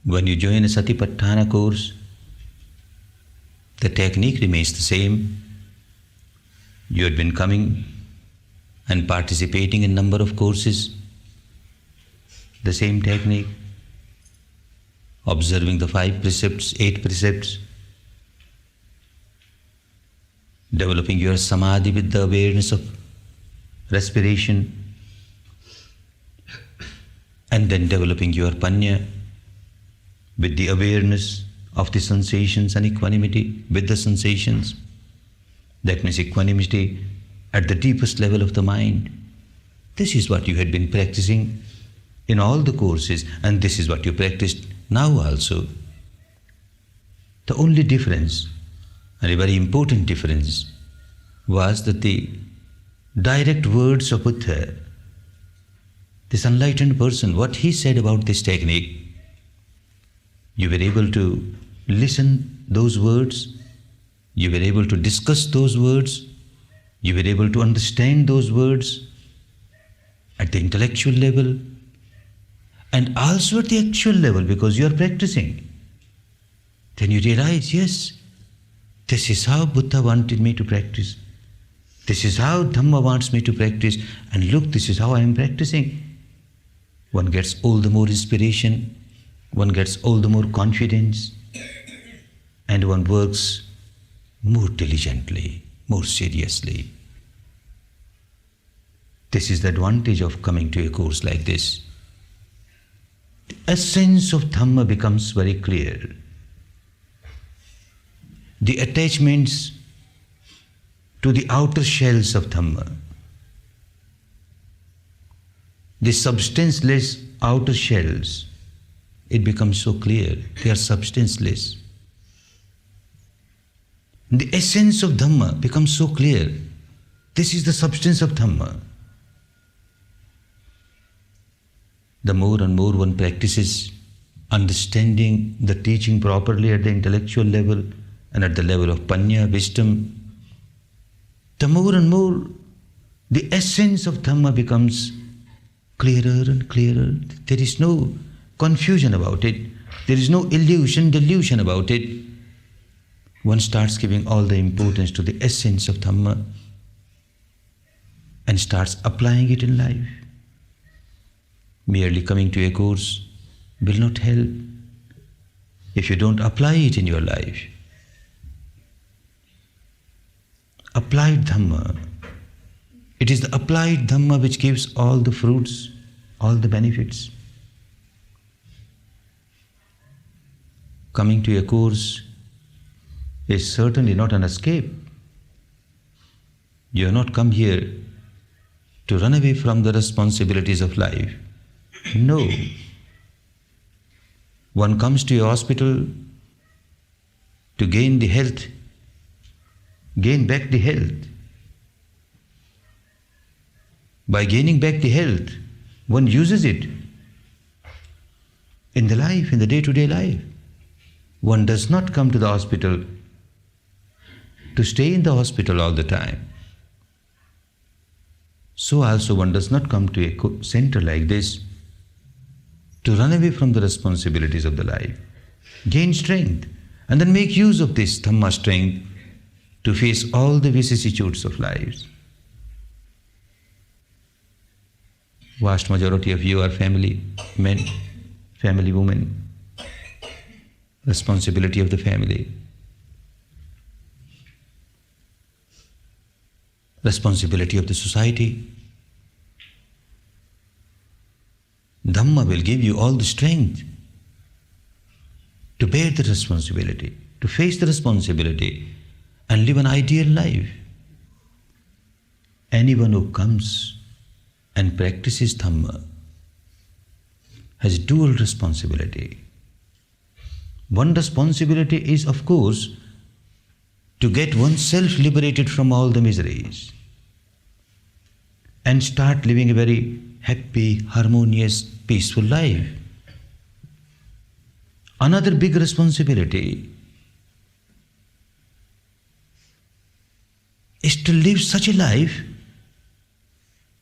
When you join a Satipatthana course, the technique remains the same. You had been coming and participating in a number of courses, the same technique, observing the 5 precepts, 8 precepts, developing your samadhi with the awareness of respiration, and then developing your panya with the awareness of the sensations and equanimity with the sensations. That means equanimity at the deepest level of the mind. This is what you had been practicing in all the courses, and this is what you practiced now also. The only difference, and a very important difference, was that the direct words of Buddha, this enlightened person, what he said about this technique, you were able to listen those words, you were able to discuss those words, you were able to understand those words at the intellectual level and also at the actual level, because you are practicing. Then you realize, yes, this is how Buddha wanted me to practice. This is how Dhamma wants me to practice, and look, this is how I am practicing. One gets all the more inspiration, one gets all the more confidence, and one works more diligently, more seriously. This is the advantage of coming to a course like this. The essence of Dhamma becomes very clear. The attachments to the outer shells of Dhamma, the substanceless outer shells, it becomes so clear. They are substanceless. The essence of Dhamma becomes so clear. This is the substance of Dhamma. The more and more one practices understanding the teaching properly at the intellectual level and at the level of panya, wisdom, the more and more the essence of Dhamma becomes clearer and clearer. There is no confusion about it. There is no illusion, delusion about it. One starts giving all the importance to the essence of Dhamma and starts applying it in life. Merely coming to a course will not help if you don't apply it in your life. Applied Dhamma, it is the applied Dhamma which gives all the fruits, all the benefits. Coming to a course is certainly not an escape. You have not come here to run away from the responsibilities of life. No. One comes to a hospital to gain the health, gain back the health. By gaining back the health, one uses it in the life, in the day-to-day life. One does not come to the hospital to stay in the hospital all the time. So also one does not come to a center like this to run away from the responsibilities of the life. Gain strength and then make use of this Dhamma strength to face all the vicissitudes of lives. Vast majority of you are family men, family women. Responsibility of the family. Responsibility of the society. Dhamma will give you all the strength to bear the responsibility, to face the responsibility and live an ideal life. Anyone who comes and practices Dhamma has dual responsibility. One responsibility is, of course, to get oneself liberated from all the miseries and start living a very happy, harmonious, peaceful life. Another big responsibility is to live such a life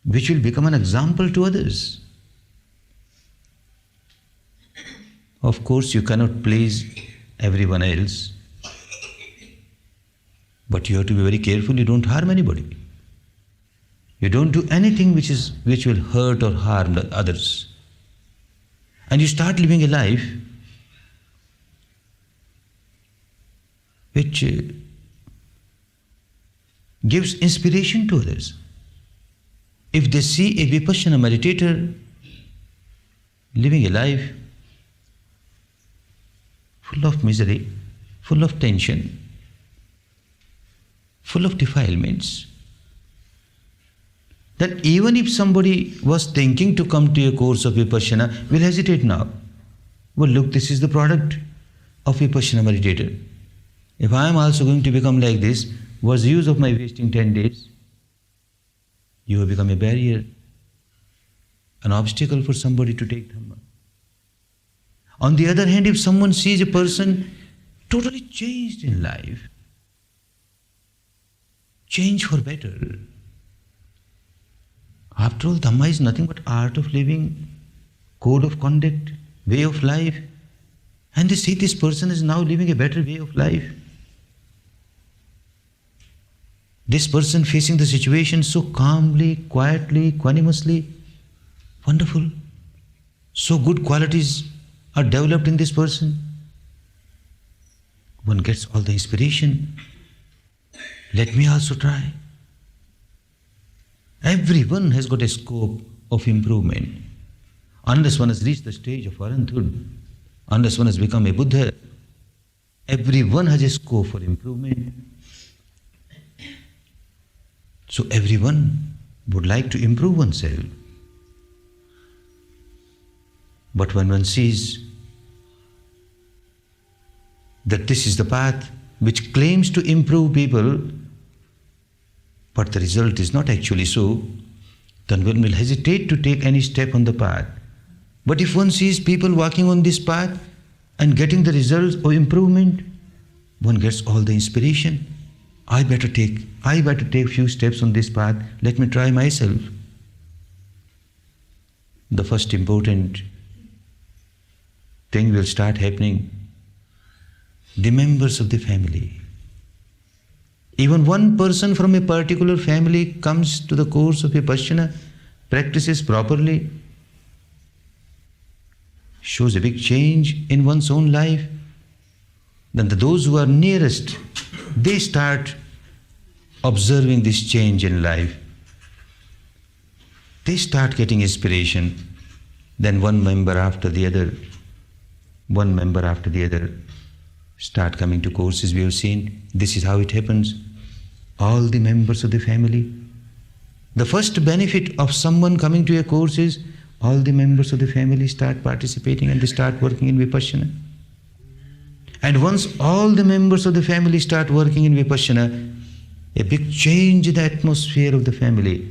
which will become an example to others. Of course, you cannot please everyone else, but you have to be very careful you don't harm anybody. You don't do anything which will hurt or harm the others. And you start living a life which gives inspiration to others. If they see a Vipassana meditator living a life full of misery, full of tension, full of defilements, then even if somebody was thinking to come to a course of Vipassana, will hesitate now. Well, look, this is the product of Vipassana meditator. If I am also going to become like this, what's the use of my wasting 10 days? You have become a barrier, an obstacle for somebody to take Dhamma. On the other hand, if someone sees a person totally changed in life, change for better. After all, Dhamma is nothing but art of living, code of conduct, way of life. And they see this person is now living a better way of life. This person facing the situation so calmly, quietly, equanimously, wonderful. So good qualities are developed in this person. One gets all the inspiration. Let me also try. Everyone has got a scope of improvement. Unless one has reached the stage of Arahanthood, unless one has become a Buddha, everyone has a scope for improvement. So everyone would like to improve oneself. But when one sees that this is the path which claims to improve people, but the result is not actually so, then one will hesitate to take any step on the path. But if one sees people walking on this path and getting the results of improvement, one gets all the inspiration. I better take few steps on this path. Let me try myself. The first important thing will start happening. The members of the family. Even one person from a particular family comes to the course of Vipassana, practices properly, shows a big change in one's own life, then those who are nearest, they start observing this change in life. They start getting inspiration. Then one member after the other start coming to courses. We have seen this is how it happens. All the members of the family. The first benefit of someone coming to a course is all the members of the family start participating and they start working in Vipassana. And once all the members of the family start working in Vipassana, a big change in the atmosphere of the family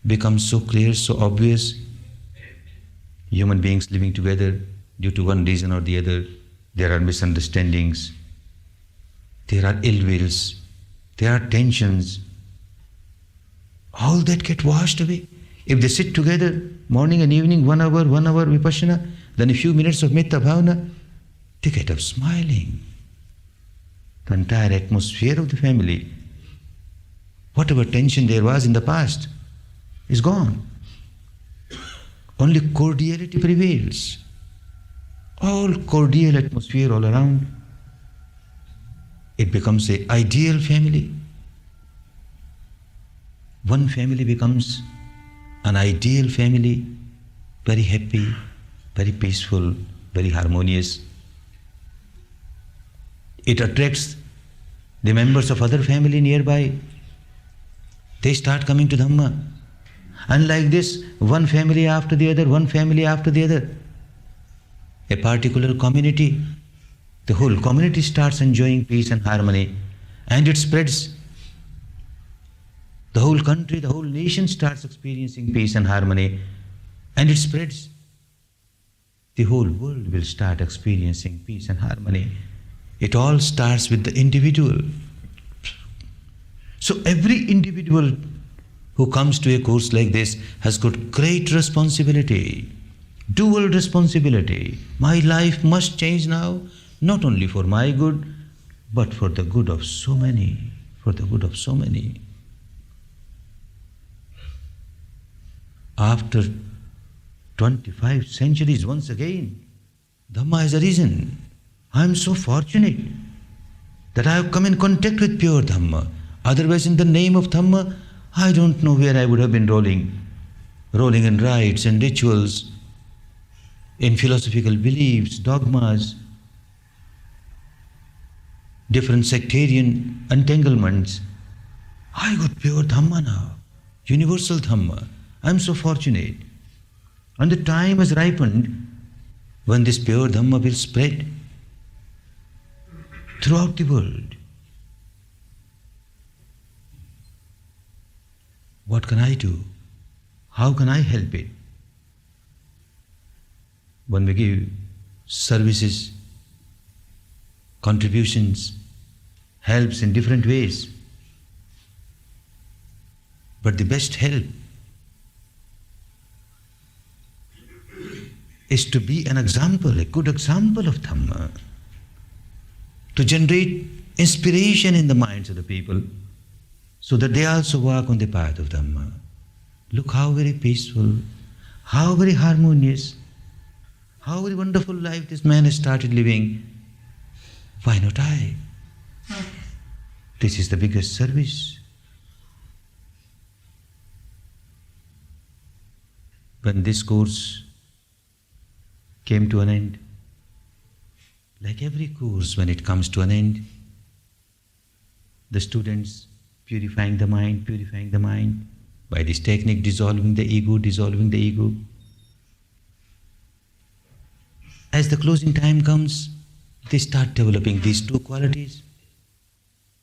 becomes so clear, so obvious. Human beings living together, due to one reason or the other, there are misunderstandings, there are ill wills, there are tensions. All that get washed away. If they sit together morning and evening, 1 hour Vipassana, then a few minutes of Metta Bhavana, they get up smiling. The entire atmosphere of the family, whatever tension there was in the past, is gone. Only cordiality prevails. All cordial atmosphere all around. It becomes an ideal family. One family becomes an ideal family, very happy, very peaceful, very harmonious. It attracts the members of other family nearby. They start coming to Dhamma. And like this, one family after the other, a particular community, the whole community starts enjoying peace and harmony, and it spreads. The whole country, the whole nation starts experiencing peace and harmony, and it spreads. The whole world will start experiencing peace and harmony. It all starts with the individual. So every individual who comes to a course like this has got great responsibility, dual responsibility. My life must change now, not only for my good, but for the good of so many, for the good of so many. After 25 centuries, once again, Dhamma has arisen. I am so fortunate that I have come in contact with pure Dhamma. Otherwise, in the name of Dhamma, I don't know where I would have been rolling in rites and rituals, in philosophical beliefs, dogmas, different sectarian entanglements. I got pure Dhamma now, universal Dhamma. I am so fortunate. And the time has ripened when this pure Dhamma will spread throughout the world. What can I do? How can I help it? When we give services, contributions, helps in different ways. But the best help is to be an example, a good example of Dhamma, to generate inspiration in the minds of the people so that they also walk on the path of Dhamma. Look how very peaceful, how very harmonious, how very wonderful life this man has started living. Why not I? This is the biggest service. When this course came to an end, like every course when it comes to an end, the students purifying the mind by this technique, dissolving the ego. As the closing time comes, they start developing these two qualities.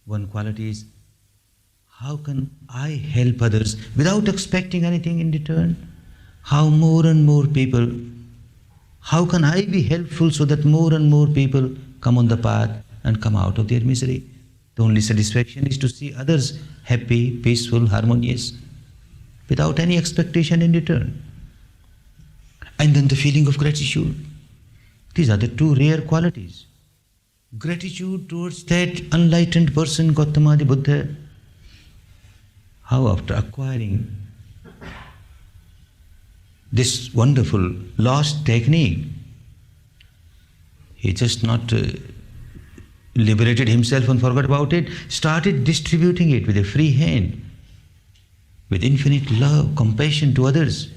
One quality is, how can I help others without expecting anything in return? How more and more people, how can I be helpful so that more and more people come on the path and come out of their misery? The only satisfaction is to see others happy, peaceful, harmonious, without any expectation in return. And then the feeling of gratitude. These are the two rare qualities. Gratitude towards that enlightened person, Gautama the Buddha. How after acquiring this wonderful lost technique, he just not liberated himself and forgot about it, started distributing it with a free hand, with infinite love, compassion to others,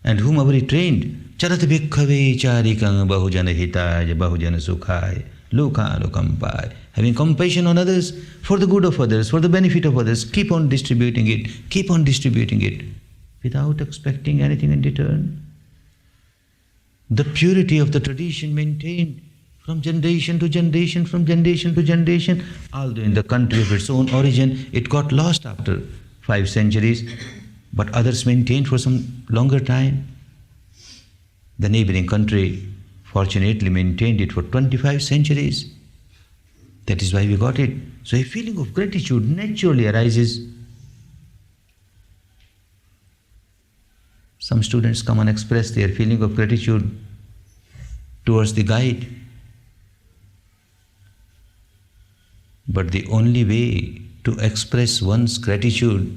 and whomever he trained. Charat bhikkhave charikam bahujana hitaya bahujana sukhaya lokha lokampaya. Having compassion on others, for the good of others, for the benefit of others, keep on distributing it, without expecting anything in return. The purity of the tradition maintained from generation to generation, although in the country of its own origin, it got lost after 5 centuries, but others maintained for some longer time. The neighboring country fortunately maintained it for 25 centuries. That is why we got it. So a feeling of gratitude naturally arises. Some students come and express their feeling of gratitude towards the guide. But the only way to express one's gratitude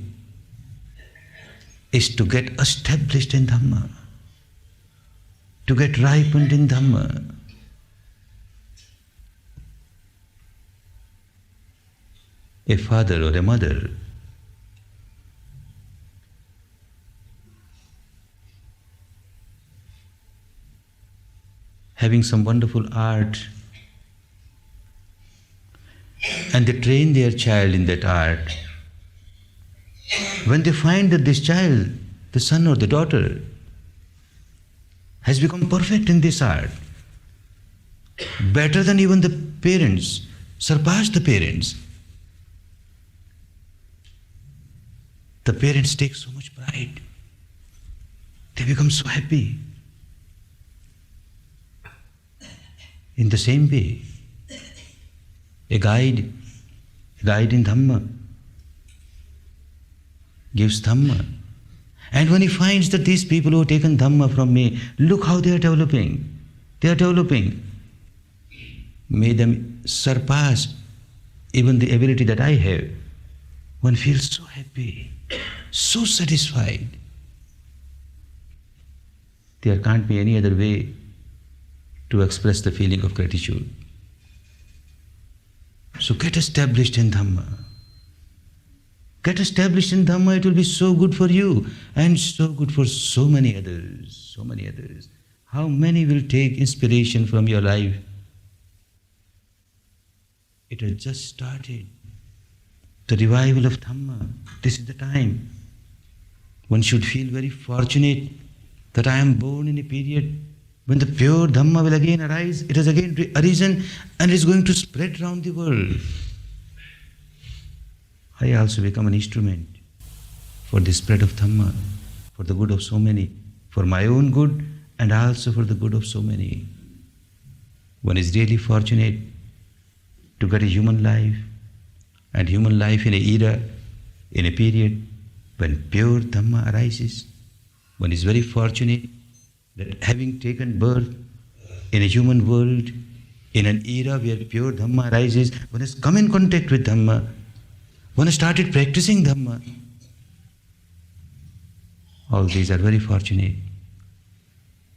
is to get established in Dhamma, to get ripened in Dhamma. A father or a mother having some wonderful art, and they train their child in that art. When they find that this child, the son or the daughter, has become perfect in this art, better than even the parents, surpassed the parents, the parents take so much pride. They become so happy. In the same way, a guide in Dhamma gives Dhamma, And when he finds that these people who have taken Dhamma from me, look how they are developing. They are developing. May them surpass even the ability that I have. One feels so happy, so satisfied. There can't be any other way to express the feeling of gratitude. So get established in Dhamma. Get established in Dhamma, it will be so good for you and so good for so many others, so many others. How many will take inspiration from your life? It has just started. The revival of Dhamma, this is the time. One should feel very fortunate that I am born in a period when the pure Dhamma will again arise. It has again arisen and is going to spread around the world. I also become an instrument for the spread of Dhamma, for the good of so many, for my own good and also for the good of so many. One is really fortunate to get a human life, and human life in an era, in a period when pure Dhamma arises. One is very fortunate that having taken birth in a human world, in an era where pure Dhamma arises, one has come in contact with Dhamma, one has started practicing Dhamma. All these are very fortunate.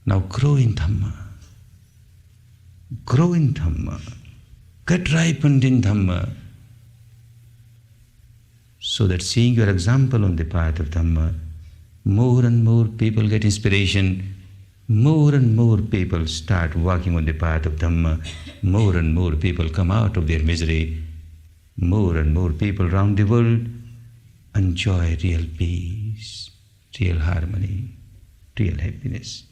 Now grow in Dhamma. Grow in Dhamma. Get ripened in Dhamma. So that seeing your example on the path of Dhamma, more and more people get inspiration, more and more people start walking on the path of Dhamma, more and more people come out of their misery, more and more people around the world enjoy real peace, real harmony, real happiness.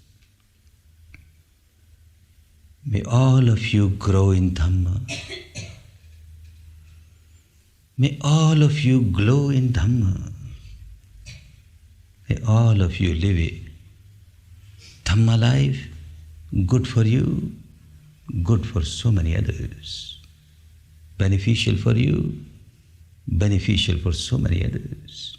May all of you grow in Dhamma. May all of you glow in Dhamma. May all of you live a Dhamma life, good for you, good for so many others, beneficial for you, beneficial for so many others.